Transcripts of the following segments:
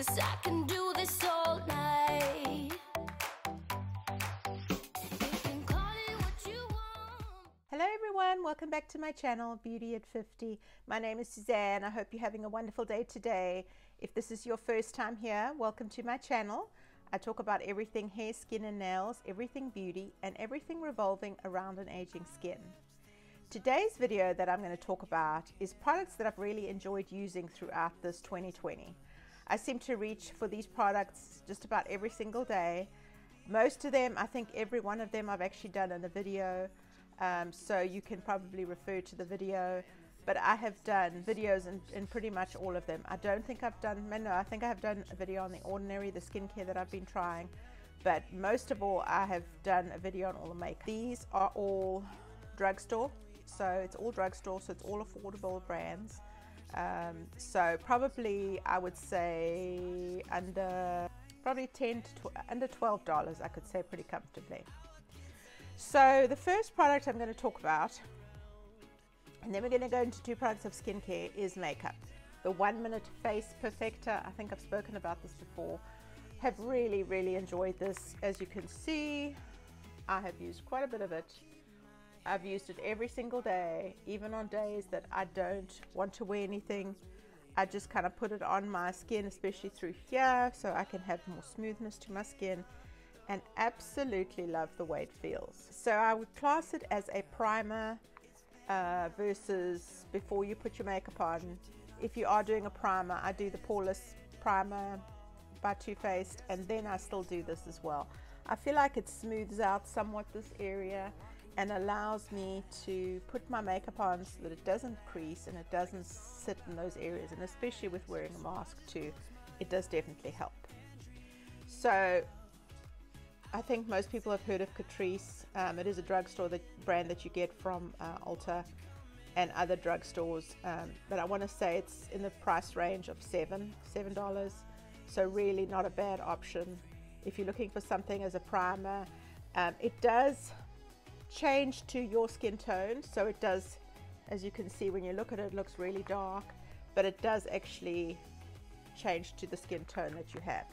'cause I can do this all night. You can call it what you want. Hello everyone, welcome back to my channel, Beauty at 50. My name is Suzanne. I hope you're having a wonderful day today. If this is your first time here, welcome to my channel. I talk about everything hair, skin and nails, everything beauty, and everything revolving around an aging skin. Today's video that I'm going to talk about is products that I've really enjoyed using throughout this 2020. I seem to reach for these products just about every single day. Most of them, I think every one of them I've actually done in a video, so you can probably refer to the video. But I have done videos in pretty much all of them. I don't think I've done, no, I think I have done a video on the Ordinary, the skincare that I've been trying. But most of all, I have done a video on all the makeup. These are all Drugstore. So it's all Drugstore, so it's all affordable brands. So probably I would say under probably under $12, I could say pretty comfortably. So the first product I'm going to talk about, and then we're going to go into two products of skincare, is makeup. The 1 Minute Face Perfector. I think I've spoken about this before. Have really enjoyed this. As you can see, I have used quite a bit of it. I've used it every single day, even on days that I don't want to wear anything. I just kind of put it on my skin, especially through here, so I can have more smoothness to my skin, and absolutely love the way it feels. So I would class it as a primer versus before you put your makeup on. If you are doing a primer, I do the poreless primer by Too Faced, and then I still do this as well. I feel like it smooths out somewhat this area and allows me to put my makeup on so that it doesn't crease and it doesn't sit in those areas, and especially with wearing a mask too, it does definitely help. So I think most people have heard of Catrice. It is a drugstore brand that you get from Ulta and other drugstores, but I want to say it's in the price range of $7, so really not a bad option if you're looking for something as a primer. It does change to your skin tone, so it does, as you can see when you look at it, it looks really dark, but it does actually change to the skin tone that you have.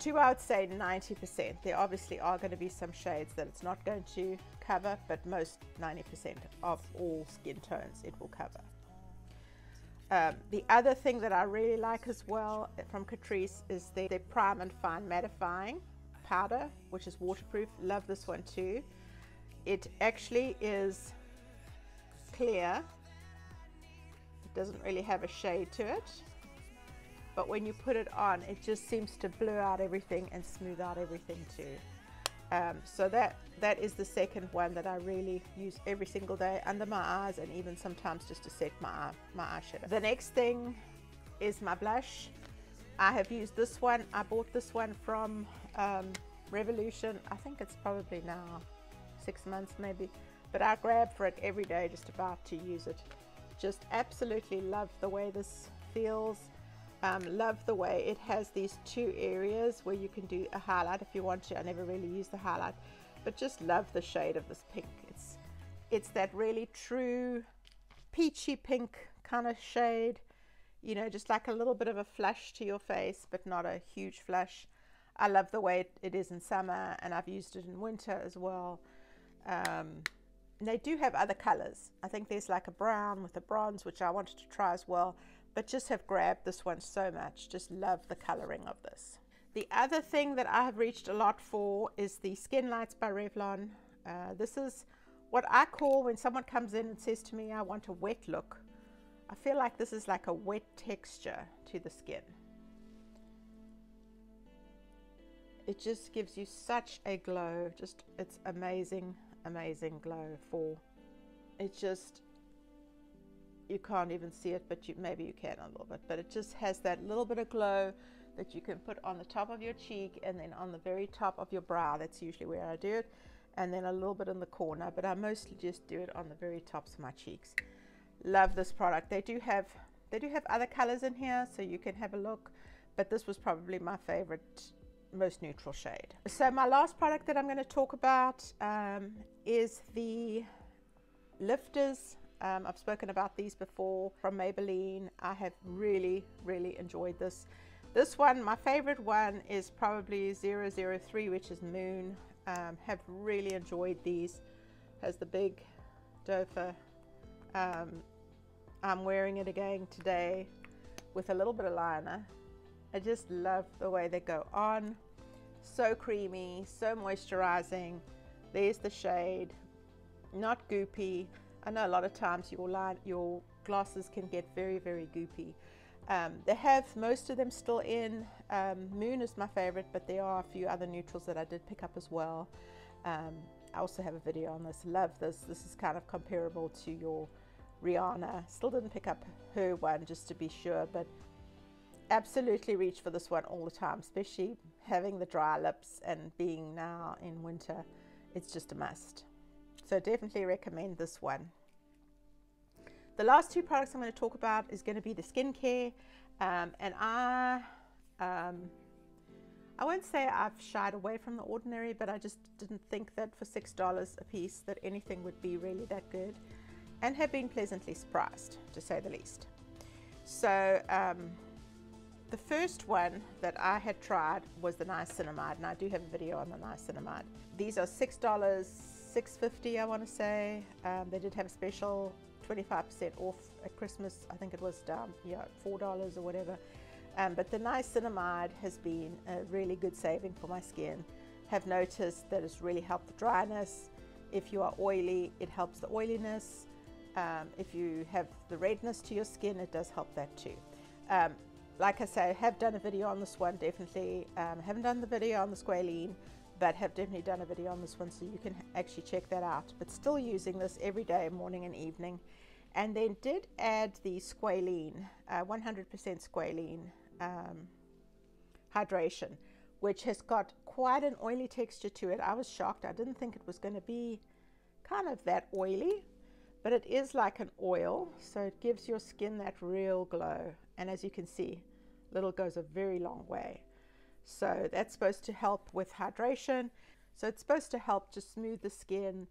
To, I would say, 90%. There obviously are going to be some shades that it's not going to cover, but most 90% of all skin tones it will cover. The other thing that I really like as well from Catrice is their Prime and Fine Mattifying powder, which is waterproof. Love this one too. It actually is clear. It doesn't really have a shade to it, but when you put it on, it just seems to blur out everything and smooth out everything too. So that is the second one that I really use every single day under my eyes, and even sometimes just to set my eyeshadow. The next thing is my blush. I have used this one. I bought this one from Revoultion. I think it's probably now 6 months maybe, but I grab for it every day just about to use it. Just absolutely love the way this feels. Love the way it has these two areas where you can do a highlight if you want to. I never really use the highlight, but just love the shade of this pink. It's that really true peachy pink kind of shade, you know, just like a little bit of a flush to your face, but not a huge flush. I love the way it is in summer, and I've used it in winter as well. They do have other colors. I think there's like a brown with a bronze, which I wanted to try as well, but just have grabbed this one so much. Just love the coloring of this. The other thing that I have reached a lot for is the Skin Lights by Revlon. This is what I call, when someone comes in and says to me, I want a wet look. I feel like this is like a wet texture to the skin. It just gives you such a glow. Just, it's amazing glow. For it just, you can't even see it, but maybe you can a little bit, but it just has that little bit of glow that you can put on the top of your cheek, and then on the very top of your brow. That's usually where I do it, and then a little bit in the corner, but I mostly just do it on the very tops of my cheeks. Love this product. They do have other colors in here, so you can have a look, but this was probably my favorite, most neutral shade. So my last product that I'm going to talk about is the lifters. I've spoken about these before, from Maybeline. I have really enjoyed this. This one, my favorite one, is probably 003, which is Moon. Have really enjoyed these. Has the big dofer. I'm wearing it again today with a little bit of liner. I just love the way they go on. So creamy, so moisturizing. There's the shade, not goopy. I know a lot of times your glosses can get very, very goopy. They have most of them still in. Moon is my favorite, but there are a few other neutrals that I did pick up as well. I also have a video on this. Love this. This is kind of comparable to your Rihanna. Still didn't pick up her one just to be sure, but absolutely reach for this one all the time, especially having the dry lips and being now in winter. It's just a must. So definitely recommend this one. The last two products I'm going to talk about is going to be the skincare, and I won't say I've shied away from the ordinary, but I just didn't think that for $6 a piece that anything would be really that good, and have been pleasantly surprised, to say the least. So the first one that I had tried was the Niacinamide, and I do have a video on the Niacinamide. These are $6, $6.50 I want to say. They did have a special 25% off at Christmas. I think it was down, yeah, $4 or whatever. But the Niacinamide has been a really good saving for my skin. Have noticed that it's really helped the dryness. If you are oily, it helps the oiliness. If you have the redness to your skin, it does help that too. Like I say, I have done a video on this one, definitely. Haven't done the video on the Squalene, but have definitely done a video on this one, so you can actually check that out. But still using this every day, morning and evening. And then did add the Squalene, 100% Squalene hydration, which has got quite an oily texture to it. I was shocked. I didn't think it was going to be kind of that oily, but it is like an oil, so it gives your skin that real glow. And as you can see, little goes a very long way. So that's supposed to help with hydration. So it's supposed to help to smooth the skin,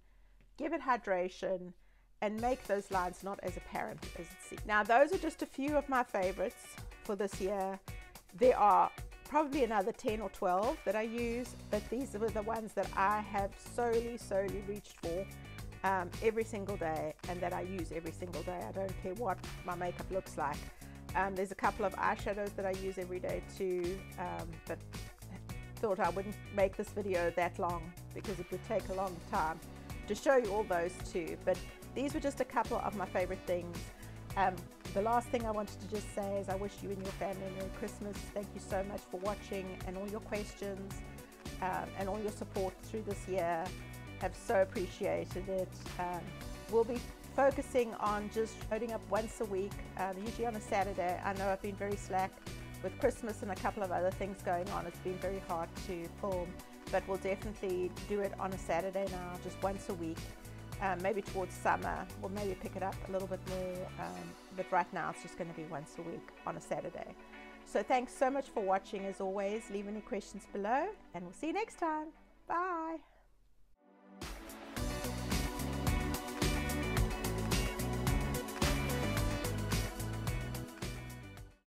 give it hydration, and make those lines not as apparent as it seems. Now, those are just a few of my favorites for this year. There are probably another 10 or 12 that I use, but these were the ones that I have solely reached for every single day, and that I use every single day. I don't care what my makeup looks like. There's a couple of eyeshadows that I use every day too, but thought I wouldn't make this video that long because it would take a long time to show you all those too. But these were just a couple of my favorite things. The last thing I wanted to just say is I wish you and your family a Merry Christmas. Thank you so much for watching and all your questions and all your support through this year. Have so appreciated it. We'll be focusing on just loading up once a week, usually on a Saturday. I know I've been very slack with Christmas and a couple of other things going on. It's been very hard to film, but we'll definitely do it on a Saturday now, just once a week. Maybe towards summer we'll maybe pick it up a little bit more, but right now it's just going to be once a week on a Saturday. So thanks so much for watching. As always, leave any questions below and we'll see you next time. Bye.